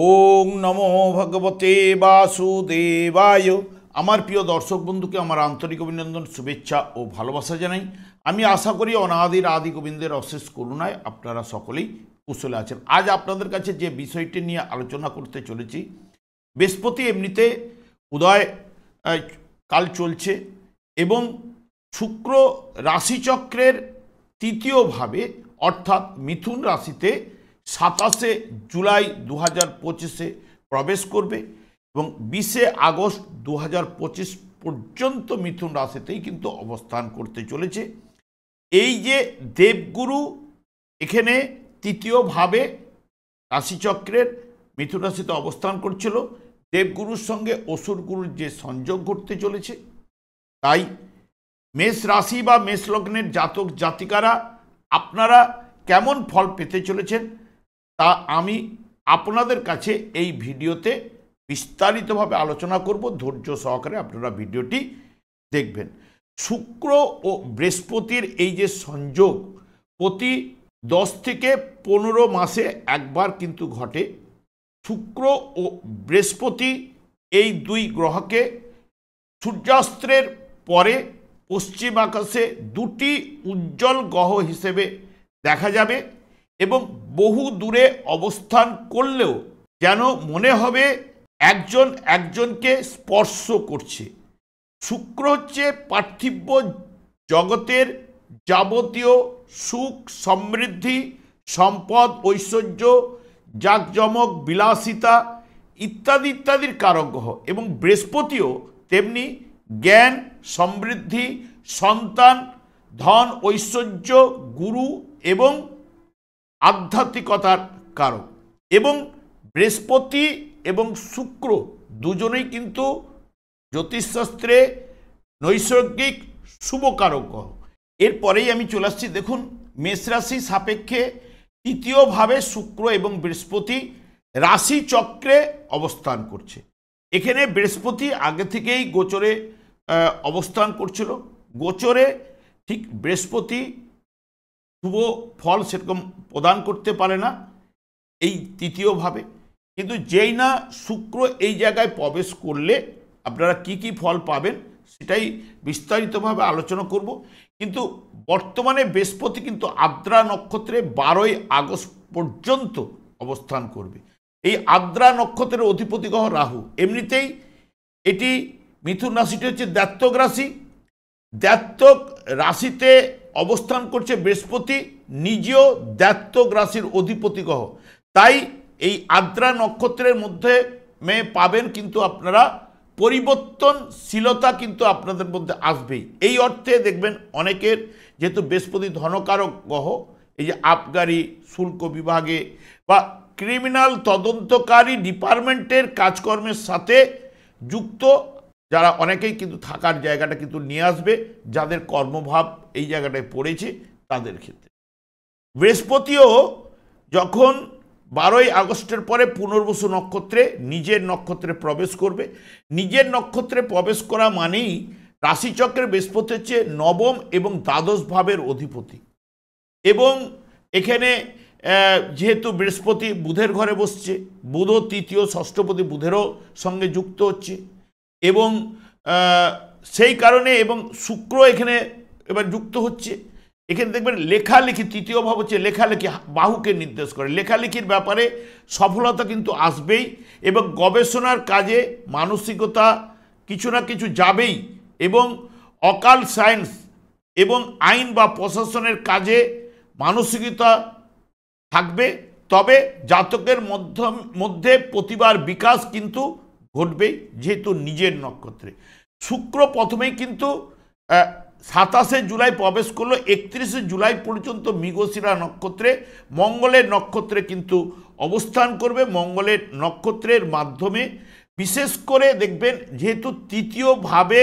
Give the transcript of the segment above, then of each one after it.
ওং নমো ভগবতে বাসুদেবায়। আমার প্রিয় দর্শক বন্ধুকে আমার আন্তরিক অভিনন্দন, শুভেচ্ছা ও ভালোবাসা জানাই। আমি আশা করি অনাদির আদি গোবিন্দের অশেষ করুণায় আপনারা সকলেই কুশলে আছেন। আজ আপনাদের কাছে যে বিষয়টি নিয়ে আলোচনা করতে চলেছি, বৃহস্পতি এমনিতে উদয় কাল চলছে এবং শুক্র রাশিচক্রের তৃতীয়ভাবে অর্থাৎ মিথুন রাশিতে 27শে জুলাই 2025 প্রবেশ করবে এবং 20শে আগস্ট 2025 পর্যন্ত মিথুন রাশিতেই কিন্তু অবস্থান করতে চলেছে। এই যে দেবগুরু এখানে তৃতীয়ভাবে রাশিচক্রের মিথুন রাশিতে অবস্থান করছিল, দেবগুরুর সঙ্গে অসুরগুরুর যে সংযোগ ঘটতে চলেছে, তাই মেষ রাশি বা মেষ লগ্নের জাতক জাতিকারা আপনারা কেমন ফল পেতে চলেছেন তা আমি আপনাদের কাছে এই ভিডিওতে বিস্তারিতভাবে আলোচনা করব। ধৈর্য সহকারে আপনারা ভিডিওটি দেখবেন। শুক্র ও বৃহস্পতির এই যে সংযোগ প্রতি 10 থেকে 15 মাসে একবার কিন্তু ঘটে। শুক্র ও বৃহস্পতি এই দুই গ্রহকে সূর্যাস্তের পরে পশ্চিম আকাশে দুটি উজ্জ্বল গ্রহ হিসেবে দেখা যাবে এবং বহু দূরে অবস্থান করলেও যেন মনে হবে একজন একজনকে স্পর্শ করছে। শুক্র হচ্ছে পার্থিব জগতের যাবতীয় সুখ, সমৃদ্ধি, সম্পদ, ঐশ্বর্য, জাঁকজমক, বিলাসিতা ইত্যাদি ইত্যাদির কারক গ্রহ এবং বৃহস্পতিও তেমনি জ্ঞান, সমৃদ্ধি, সন্তান, ধন, ঐশ্বর্য, গুরু এবং আধ্যাত্মিকতার কারক। এবং বৃহস্পতি এবং শুক্র দুজনেই কিন্তু জ্যোতিষশাস্ত্রে নৈসর্গিক শুভকারক গ্রহ। এরপরেই আমি চলে আসছি, দেখুন মেষ রাশি সাপেক্ষে তৃতীয়ভাবে শুক্র এবং বৃহস্পতি রাশি চক্রে অবস্থান করছে। এখানে বৃহস্পতি আগে থেকেই গোচরে অবস্থান করছিল। গোচরে ঠিক বৃহস্পতি শুভ ফল সেরকম প্রদান করতে পারে না এই তৃতীয়ভাবে, কিন্তু যেই না শুক্র এই জায়গায় প্রবেশ করলে আপনারা কি কি ফল পাবেন সেটাই বিস্তারিতভাবে আলোচনা করব। কিন্তু বর্তমানে বৃহস্পতি কিন্তু আদ্রা নক্ষত্রে 12ই আগস্ট পর্যন্ত অবস্থান করবে। এই আদ্রা নক্ষত্রের অধিপতি গ্রহ রাহু। এমনিতেই এটি মিথুন রাশিটি হচ্ছে দ্ব্যর্থক রাশি। দ্ব্যর্থক রাশিতে অবস্থান করছে বৃহস্পতি, নিজেও দ্ব্যর্থক রাশির অধিপতি গ্রহ। তাই এই আদ্রা নক্ষত্রের মধ্যে পাবেন কিন্তু আপনারা পরিবর্তনশীলতা কিন্তু আপনাদের মধ্যে আসবেই। এই অর্থে দেখবেন অনেকের যেহেতু বৃহস্পতি ধনকারক গ্রহ, এই যে আবগারি শুল্ক বিভাগে বা ক্রিমিনাল তদন্তকারী ডিপার্টমেন্টের কাজকর্মের সাথে যুক্ত যারা, অনেকেই কিন্তু থাকার জায়গাটা কিন্তু নিয়ে আসবে, যাদের কর্মভাব এই জায়গাটায় পড়েছে তাদের ক্ষেত্রে। বৃহস্পতিও যখন 12ই আগস্টের পরে পুনর্বসু নক্ষত্রে নিজের নক্ষত্রে প্রবেশ করবে। নিজের নক্ষত্রে প্রবেশ করা মানেই রাশিচক্রের বৃহস্পতি হচ্ছে নবম এবং দ্বাদশ ভাবের অধিপতি এবং এখানে যেহেতু বৃহস্পতি বুধের ঘরে বসছে, বুধও তৃতীয় ষষ্ঠপতি বুধেরও সঙ্গে যুক্ত হচ্ছে এবং সেই কারণে এবং শুক্র এখানে এবার যুক্ত হচ্ছে। এখানে দেখবেন লেখালেখি, তৃতীয় ভাব হচ্ছে লেখালেখি, বাহুকে নির্দেশ করে। লেখালেখির ব্যাপারে সফলতা কিন্তু আসবেই এবং গবেষণার কাজে মানসিকতা কিছু না কিছু যাবেই এবং অকাল সায়েন্স এবং আইন বা প্রশাসনের কাজে মানসিকতা থাকবে। তবে জাতকের মধ্যে প্রতিভার বিকাশ কিন্তু ঘটবেই, যেহেতু নিজের নক্ষত্রে। শুক্র প্রথমেই কিন্তু 27শে জুলাই প্রবেশ করলো, 31শে জুলাই পর্যন্ত মৃগশিরা নক্ষত্রে মঙ্গলের নক্ষত্রে কিন্তু অবস্থান করবে। মঙ্গলের নক্ষত্রের মাধ্যমে বিশেষ করে দেখবেন যেহেতু তৃতীয়ভাবে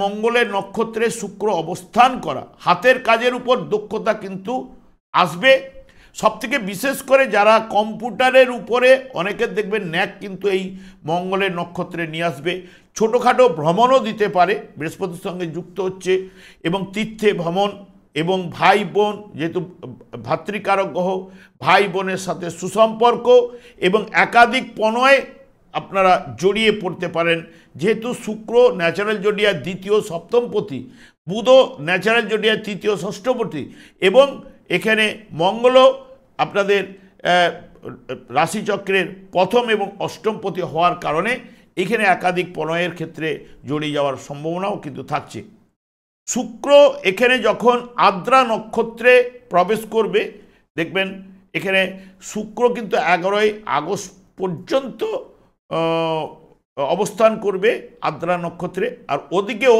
মঙ্গলের নক্ষত্রে শুক্র অবস্থান করা, হাতের কাজের উপর দক্ষতা কিন্তু আসবে। সবথেকে বিশেষ করে যারা কম্পিউটারের উপরে অনেকের দেখবেন ন্যাক কিন্তু এই মঙ্গলের নক্ষত্রে নিয়ে আসবে। ছোটোখাটো ভ্রমণও দিতে পারে, বৃহস্পতির সঙ্গে যুক্ত হচ্ছে এবং তীর্থে ভ্রমণ এবং ভাই বোন, যেহেতু ভাতৃকারক গ্রহ, ভাই বোনের সাথে সুসম্পর্ক এবং একাধিক প্রণয়ে আপনারা জড়িয়ে পড়তে পারেন। যেহেতু শুক্র ন্যাচারাল জোডিয়ার দ্বিতীয় সপ্তমপতি, বুধও ন্যাচারাল জোডিয়ার তৃতীয় ষষ্ঠপতি এবং এখানে মঙ্গলও আপনাদের রাশিচক্রের প্রথম এবং অষ্টমপতি হওয়ার কারণে এখানে একাধিক প্রণয়ের ক্ষেত্রে জড়িয়ে যাওয়ার সম্ভাবনাও কিন্তু থাকছে। শুক্র এখানে যখন আদ্রা নক্ষত্রে প্রবেশ করবে, দেখবেন এখানে শুক্র কিন্তু 11ই আগস্ট পর্যন্ত অবস্থান করবে আদ্রা নক্ষত্রে, আর ওদিকেও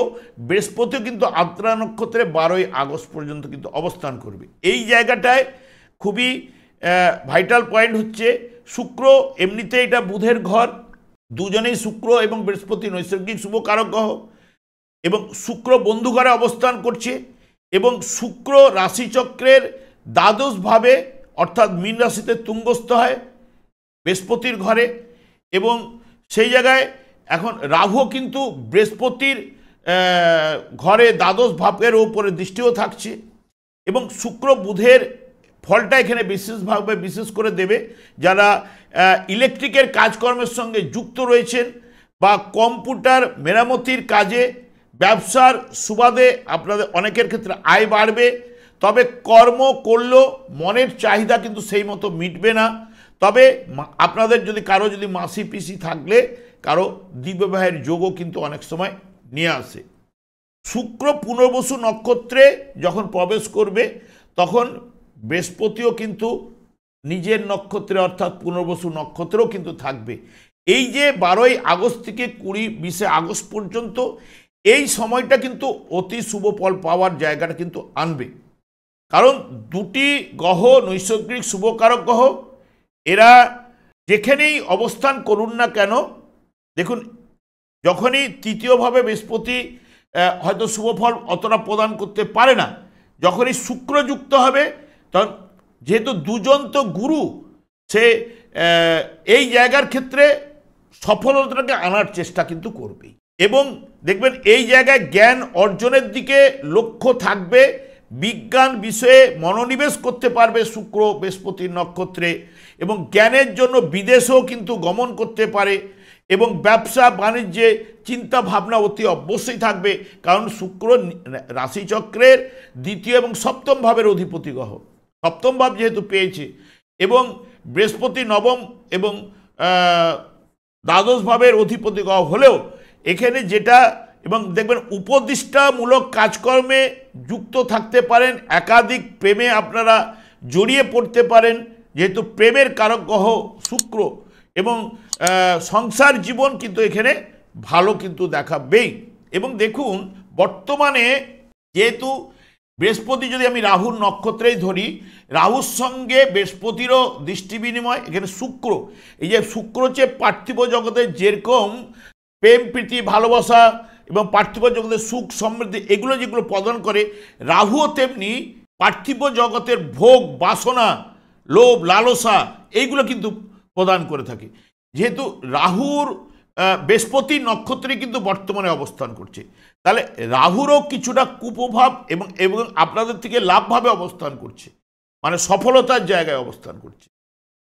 বৃহস্পতিও কিন্তু আদ্রা নক্ষত্রে 12ই আগস্ট পর্যন্ত কিন্তু অবস্থান করবে। এই জায়গাটায় খুবই ভাইটাল পয়েন্ট হচ্ছে শুক্র এমনিতে এটা বুধের ঘর, দুজনেই শুক্র এবং বৃহস্পতি নৈসর্গিক শুভ কারক গ্রহ এবং শুক্র বন্ধু ঘরে অবস্থান করছে এবং শুক্র রাশিচক্রের দ্বাদশভাবে অর্থাৎ মীন রাশিতে তুঙ্গস্থ হয় বৃহস্পতির ঘরে এবং সেই জায়গায় এখন রাহু কিন্তু বৃহস্পতির ঘরে দ্বাদশ ভাবের উপরে দৃষ্টিও থাকছে এবং শুক্র বুধের ফলটা এখানে বিশেষভাবে বিশেষ করে দেবে যারা ইলেকট্রিকের কাজকর্মের সঙ্গে যুক্ত রয়েছেন বা কম্পিউটার মেরামতির কাজে ব্যবসার সুবাদে আপনাদের অনেকের ক্ষেত্রে আয় বাড়বে। তবে কর্ম করলেও মনের চাহিদা কিন্তু সেই মতো মিটবে না। তবে আপনাদের যদি কারো যদি মাসি পিসি থাকলে কারো দ্বিবিবাহের যোগও কিন্তু অনেক সময় নিয়ে আসে। শুক্র পুনর্বসু নক্ষত্রে যখন প্রবেশ করবে তখন বৃহস্পতিও কিন্তু নিজের নক্ষত্রে অর্থাৎ পুনর্বসু নক্ষত্রেও কিন্তু থাকবে। এই যে 12ই আগস্ট থেকে 20 আগস্ট পর্যন্ত এই সময়টা কিন্তু অতি শুভ ফল পাওয়ার জায়গাটা কিন্তু আনবে, কারণ দুটি গ্রহ নৈসর্গিক শুভকারক গ্রহ, এরা যেখানেই অবস্থান করুন না কেন, দেখুন যখনই তৃতীয়ভাবে বৃহস্পতি হয়তো শুভফল অতটা প্রদান করতে পারে না, যখনই শুক্র যুক্ত হবে তখন যেহেতু দুজন তো গুরু, সে এই জায়গার ক্ষেত্রে সফলতাটাকে আনার চেষ্টা কিন্তু করবেই এবং দেখবেন এই জায়গায় জ্ঞান অর্জনের দিকে লক্ষ্য থাকবে, বিজ্ঞান বিষয়ে মনোনিবেশ করতে পারবে শুক্র বৃহস্পতির নক্ষত্রে এবং জ্ঞানের জন্য বিদেশেও কিন্তু গমন করতে পারে এবং ব্যবসা বাণিজ্যে চিন্তা ভাবনা অতি অবশ্যই থাকবে, কারণ শুক্র রাশিচক্রের দ্বিতীয় এবং সপ্তম ভাবের অধিপতি গ্রহ, সপ্তম ভাব যেহেতু পেয়েছে এবং বৃহস্পতি নবম এবং দ্বাদশ ভাবের অধিপতি গ্রহ হলেও এখানে যেটা এবং দেখবেন উপদিষ্টামূলক কাজকর্মে যুক্ত থাকতে পারেন, একাধিক প্রেমে আপনারা জড়িয়ে পড়তে পারেন যেহেতু প্রেমের কারক গ্রহ শুক্র এবং সংসার জীবন কিন্তু এখানে ভালো কিন্তু দেখাবেই। এবং দেখুন বর্তমানে যেহেতু বৃহস্পতি যদি আমি রাহুর নক্ষত্রেই ধরি, রাহুর সঙ্গে বৃহস্পতিরও দৃষ্টি বিনিময়, এখানে শুক্র, এই যে শুক্র হচ্ছে পার্থিব জগতে যেরকম প্রেম প্রীতি ভালোবাসা এবং পার্থিব জগতের সুখ সমৃদ্ধি এগুলো যেগুলো প্রদান করে, রাহুও তেমনি পার্থিব জগতের ভোগ বাসনা লোভ লালসা এইগুলো কিন্তু প্রদান করে থাকে। যেহেতু রাহুর বৃহস্পতি নক্ষত্রে কিন্তু বর্তমানে অবস্থান করছে, তাহলে রাহুরও কিছুটা কুপ্রভাব এবং এবং আপনাদের থেকে লাভভাবে অবস্থান করছে, মানে সফলতার জায়গায় অবস্থান করছে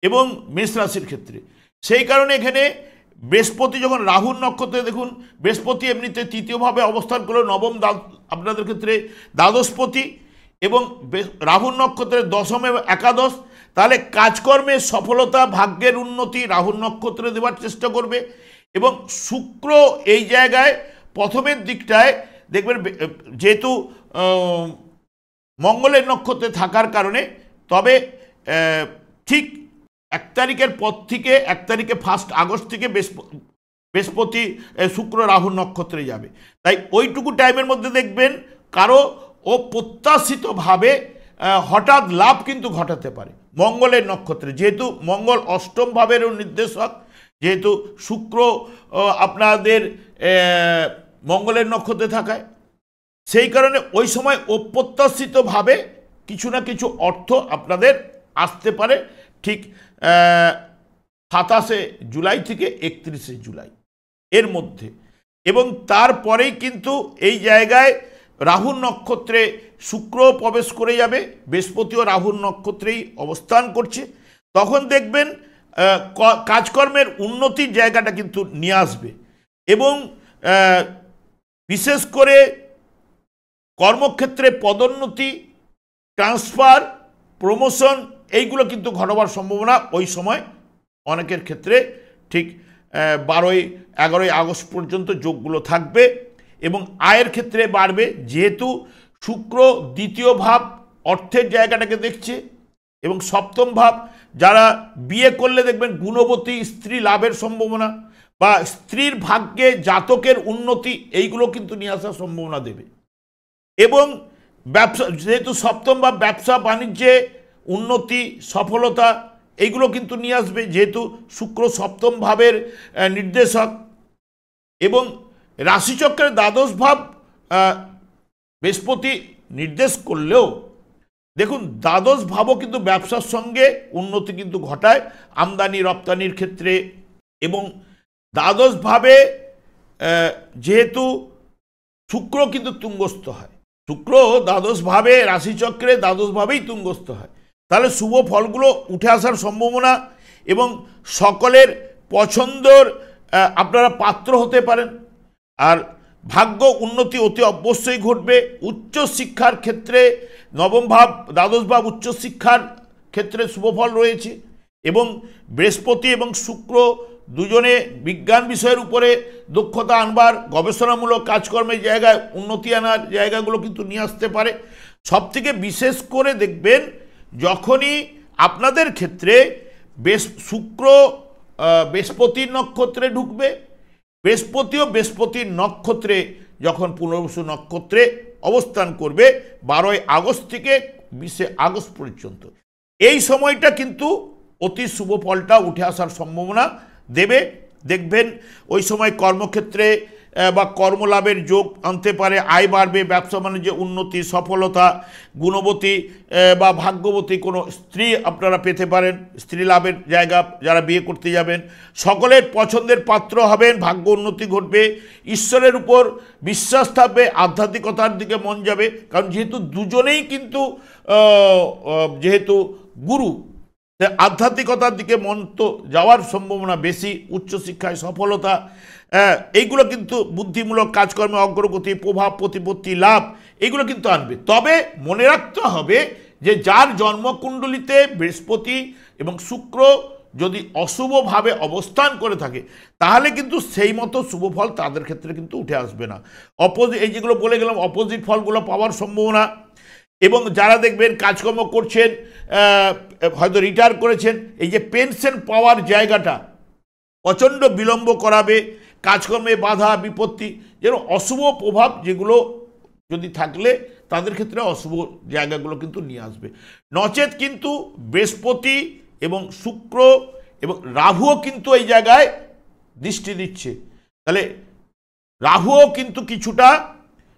এবং মেষ রাশির ক্ষেত্রে। সেই কারণে এখানে বৃহস্পতি যখন রাহুর নক্ষত্রে, দেখুন বৃহস্পতি এমনিতে তৃতীয়ভাবে অবস্থান করলো, নবম আপনাদের ক্ষেত্রে দ্বাদশপতি এবং রাহুর নক্ষত্রের দশম এবং একাদশ, তাহলে কাজকর্মের সফলতা ভাগ্যের উন্নতি রাহুর নক্ষত্রে দেওয়ার চেষ্টা করবে এবং শুক্র এই জায়গায় প্রথমের দিকটায় দেখবেন যেহেতু মঙ্গলের নক্ষত্রে থাকার কারণে, তবে ঠিক 1 তারিখের পর থেকে 1 তারিখে 1 আগস্ট থেকে বৃহস্পতি শুক্র রাহুর নক্ষত্রে যাবে, তাই ওইটুকু টাইমের মধ্যে দেখবেন কারো অপ্রত্যাশিতভাবে হঠাৎ লাভ কিন্তু ঘটাতে পারে মঙ্গলের নক্ষত্রে, যেহেতু মঙ্গল অষ্টম ভাবেরও নির্দেশক, যেহেতু শুক্র আপনাদের মঙ্গলের নক্ষত্রে থাকায়, সেই কারণে ওই সময় অপ্রত্যাশিতভাবে কিছু না কিছু অর্থ আপনাদের আসতে পারে ঠিক 27শে জুলাই থেকে 31শে জুলাই এর মধ্যে। এবং তারপরেই কিন্তু এই জায়গায় রাহুর নক্ষত্রে শুক্র প্রবেশ করে যাবে, বৃহস্পতিও রাহুর নক্ষত্রেই অবস্থান করছে, তখন দেখবেন কাজকর্মের উন্নতির জায়গাটা কিন্তু নিয়ে আসবে। এবং বিশেষ করে কর্মক্ষেত্রে পদোন্নতি, ট্রান্সফার, প্রমোশন এইগুলো কিন্তু ঘটবার সম্ভাবনা ওই সময় অনেকের ক্ষেত্রে ঠিক 12-11 আগস্ট পর্যন্ত যোগগুলো থাকবে। এবং আয়ের ক্ষেত্রে বাড়বে, যেহেতু শুক্র দ্বিতীয় ভাব অর্থের জায়গাটাকে দেখছে এবং সপ্তম ভাব, যারা বিয়ে করলে দেখবেন গুণবতী স্ত্রী লাভের সম্ভাবনা বা স্ত্রীর ভাগ্যে জাতকের উন্নতি এইগুলো কিন্তু নিয়ে আসার সম্ভাবনা দেবে। এবং ব্যবসা, যেহেতু সপ্তম ভাব ব্যবসা বাণিজ্যে উন্নতি সফলতা এইগুলো কিন্তু নিয়ে আসবে, যেহেতু শুক্র সপ্তম ভাবের নির্দেশক। এবং রাশিচক্রের দ্বাদশ ভাব বৃহস্পতি নির্দেশ করলেও দেখুন দ্বাদশ ভাবও কিন্তু ব্যবসার সঙ্গে উন্নতি কিন্তু ঘটায় আমদানি রপ্তানির ক্ষেত্রে। এবং দ্বাদশ ভাবে যেহেতু শুক্র কিন্তু তুঙ্গস্থ হয়, শুক্র দ্বাদশ ভাবে রাশিচক্রে দ্বাদশ ভাবেই তুঙ্গস্থ হয়, তাহলে শুভ ফলগুলো উঠে আসার সম্ভাবনা এবং সকলের পছন্দর আপনারা পাত্র হতে পারেন। আর ভাগ্য উন্নতি অতি অবশ্যই ঘটবে। উচ্চশিক্ষার ক্ষেত্রে নবম ভাব দ্বাদশ ভাব উচ্চশিক্ষার ক্ষেত্রে শুভফল রয়েছে। এবং বৃহস্পতি এবং শুক্র দুজনে বিজ্ঞান বিষয়ের উপরে দক্ষতা আনবার, গবেষণামূলক কাজকর্মের জায়গায় উন্নতি আনার জায়গাগুলো কিন্তু নিয়ে আসতে পারে। সবথেকে বিশেষ করে দেখবেন যখনই আপনাদের ক্ষেত্রে শুক্র বৃহস্পতির নক্ষত্রে ঢুকবে, বৃহস্পতিও বৃহস্পতির নক্ষত্রে যখন পুনর্বসু নক্ষত্রে অবস্থান করবে 12 আগস্ট থেকে 20 আগস্ট পর্যন্ত, এই সময়টা কিন্তু অতি শুভ ফলটা উঠে আসার সম্ভাবনা দেবে। দেখবেন ওই সময় কর্মক্ষেত্রে বা কর্মলাভের যোগ আনতে পারে, আয় বাড়বে, ব্যবসা বাণিজ্যে উন্নতি সফলতা, গুণবতী বা ভাগ্যবতী কোনো স্ত্রী আপনারা পেতে পারেন, স্ত্রী লাভের জায়গা, যারা বিয়ে করতে যাবেন সকলের পছন্দের পাত্র হবেন, ভাগ্য উন্নতি ঘটবে, ঈশ্বরের উপর বিশ্বাস থাকবে, আধ্যাত্মিকতার দিকে মন যাবে। কারণ যেহেতু দুজনেই কিন্তু যেহেতু গুরু, আধ্যাত্মিকতার দিকে মন তো যাওয়ার সম্ভাবনা বেশি। উচ্চশিক্ষায় সফলতা এইগুলো কিন্তু বুদ্ধিমূলক কাজকর্মে অগ্রগতি, প্রভাব প্রতিপত্তি, লাভ এগুলো কিন্তু আনবে। তবে মনে রাখতে হবে যে যার জন্মকুণ্ডলিতে বৃহস্পতি এবং শুক্র যদি অশুভভাবে অবস্থান করে থাকে তাহলে কিন্তু সেই মতো শুভ ফল তাদের ক্ষেত্রে কিন্তু উঠে আসবে না। এই যেগুলো বলে গেলাম অপোজিট ফলগুলো পাওয়ার সম্ভাবনা। এবং যারা দেখবেন কাজকর্ম করছেন, হয়তো রিটায়ার করেছেন, এই যে পেনশন পাওয়ার জায়গাটা প্রচণ্ড বিলম্ব করাবে, কাজকর্মে বাধা বিপত্তি, যেন অশুভ প্রভাব যেগুলো যদি থাকলে তাদের ক্ষেত্রে অশুভ জায়গাগুলো কিন্তু নিয়ে আসবে। নচেত কিন্তু বৃহস্পতি এবং শুক্র এবং রাহুও কিন্তু এই জায়গায় দৃষ্টি দিচ্ছে, তাহলে রাহুও কিন্তু কিছুটা,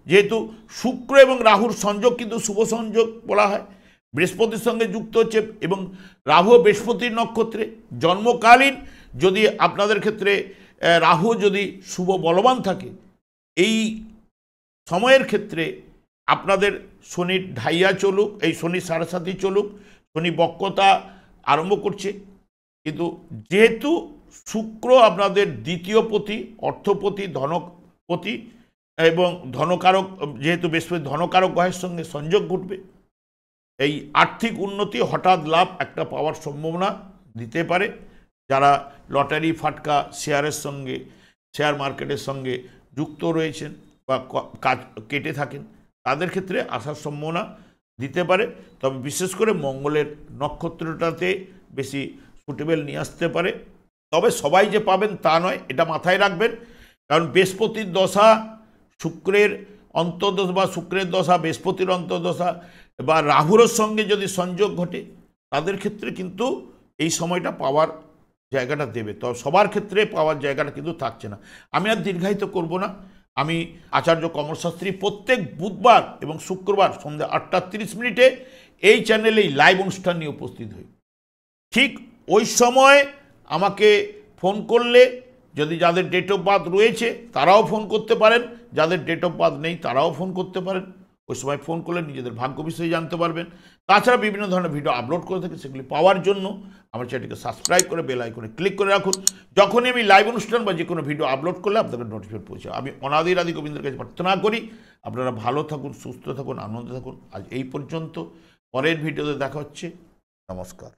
যেহেতু শুক্র এবং রাহুর সংযোগ কিন্তু শুভ সংযোগ বলা হয়, বৃহস্পতির সঙ্গে যুক্ত হচ্ছে এবং রাহু বৃহস্পতির নক্ষত্রে জন্মকালীন যদি আপনাদের ক্ষেত্রে রাহু যদি শুভ বলবান থাকে, এই সময়ের ক্ষেত্রে আপনাদের শনির ঢাইয়া চলুক, এই শনি সাড়ে সাথী চলুক, শনি বক্রতা আরম্ভ করছে, কিন্তু যেহেতু শুক্র আপনাদের দ্বিতীয় পতি, অর্থপতি, ধনপতি এবং ধনকারক, যেহেতু বৃহস্পতি ধনকারক গ্রহের সঙ্গে সংযোগ ঘটবে, এই আর্থিক উন্নতি হঠাৎ লাভ একটা পাওয়ার সম্ভাবনা দিতে পারে। যারা লটারি ফাটকা শেয়ারের সঙ্গে, শেয়ার মার্কেটের সঙ্গে যুক্ত রয়েছেন বা কাজ কেটে থাকেন তাদের ক্ষেত্রে আসার সম্ভাবনা দিতে পারে। তবে বিশেষ করে মঙ্গলের নক্ষত্রটাতে বেশি সুটেবল নিয়ে আসতে পারে। তবে সবাই যে পাবেন তা নয়, এটা মাথায় রাখবেন। কারণ বৃহস্পতির দশা, শুক্রের অন্তর্দশা বা শুক্রের দশা, বৃহস্পতির অন্তর্দশা বা রাহুর সঙ্গে যদি সংযোগ ঘটে তাদের ক্ষেত্রে কিন্তু এই সময়টা পাওয়ার জায়গাটা দেবে। তো সবার ক্ষেত্রে পাওয়ার জায়গাটা কিন্তু থাকছে না। আমি আর দীর্ঘায়িত করব না। আমি আচার্য কমলশাস্ত্রী প্রত্যেক বুধবার এবং শুক্রবার সন্ধ্যা 8:30 এই চ্যানেলেই লাইভ অনুষ্ঠান নিয়ে উপস্থিত হই। ঠিক ওই সময় আমাকে ফোন করলে যদি যাদের ডেট অফ বার্থ রয়েছে তারাও ফোন করতে পারেন, যাদের ডেট অফ বার্থ নেই তারাও ফোন করতে পারেন। ওই সময় ফোন করলে নিজেদের ভাগ্য বিষয়ে জানতে পারবেন। তাছাড়া বিভিন্ন ধরনের ভিডিও আপলোড করে থাকি, সেগুলি পাওয়ার জন্য আমার চ্যানেলটিকে সাবস্ক্রাইব করে বেল আইকনে ক্লিক করে রাখুন। যখনই আমি লাইভ অনুষ্ঠান বা যে কোনো ভিডিও আপলোড করলে আপনাদের নোটিফিকেশন পৌঁছে। আমি অনাদির আদি গোবিন্দের কাছে প্রার্থনা করি আপনারা ভালো থাকুন, সুস্থ থাকুন, আনন্দে থাকুন। আজ এই পর্যন্ত, পরের ভিডিওতে দেখা হচ্ছে। নমস্কার।